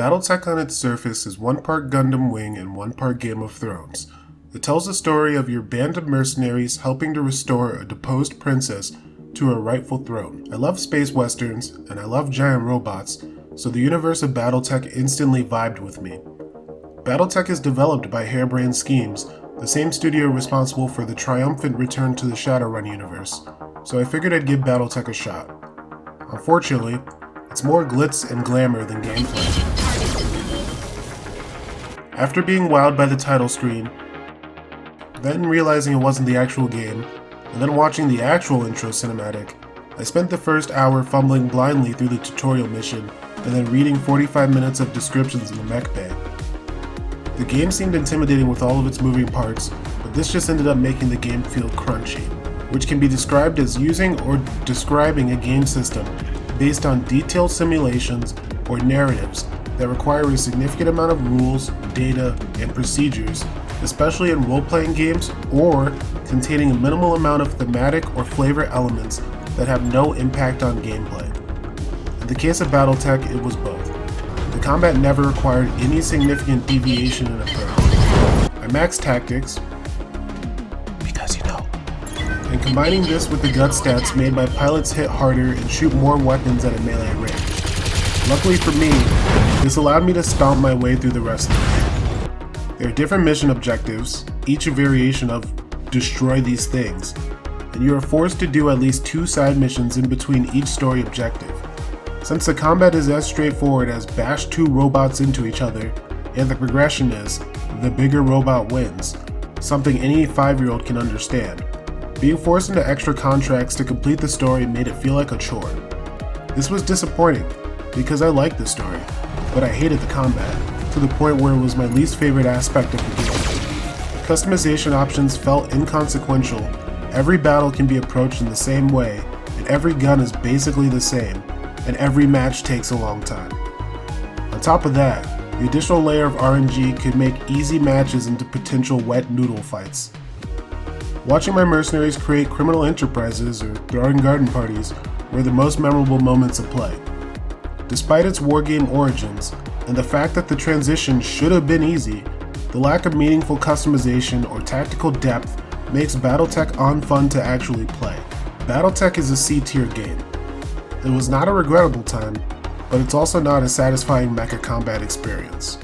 Battletech on its surface is one part Gundam Wing and one part Game of Thrones. It tells the story of your band of mercenaries helping to restore a deposed princess to her rightful throne. I love space westerns, and I love giant robots, so the universe of Battletech instantly vibed with me. Battletech is developed by Harebrained Schemes, the same studio responsible for the triumphant return to the Shadowrun universe, so I figured I'd give Battletech a shot. Unfortunately, it's more glitz and glamour than gameplay. After being wowed by the title screen, then realizing it wasn't the actual game, and then watching the actual intro cinematic, I spent the first hour fumbling blindly through the tutorial mission and then reading 45 minutes of descriptions in the mech bay. The game seemed intimidating with all of its moving parts, but this just ended up making the game feel crunchy, which can be described as using or describing a game system based on detailed simulations or narratives that require a significant amount of rules, data, and procedures, especially in role-playing games or containing a minimal amount of thematic or flavor elements that have no impact on gameplay. In the case of Battletech, it was both. The combat never required any significant deviation in approach. I maxed tactics, because you know, and combining this with the gut stats made my pilots hit harder and shoot more weapons at a melee range. Luckily for me, this allowed me to stomp my way through the rest of the game. There are different mission objectives, each a variation of destroy these things, and you are forced to do at least 2 side missions in between each story objective. Since the combat is as straightforward as bash 2 robots into each other, and the progression is the bigger robot wins, something any 5-year-old can understand, being forced into extra contracts to complete the story made it feel like a chore. This was disappointing, because I liked the story, but I hated the combat, to the point where it was my least favorite aspect of the game. Customization options felt inconsequential, every battle can be approached in the same way, and every gun is basically the same, and every match takes a long time. On top of that, the additional layer of RNG could make easy matches into potential wet noodle fights. Watching my mercenaries create criminal enterprises or throwing garden parties were the most memorable moments of play. Despite its wargame origins, and the fact that the transition should have been easy, the lack of meaningful customization or tactical depth makes Battletech unfun to actually play. Battletech is a C-tier game. It was not a regrettable time, but it's also not a satisfying mecha combat experience.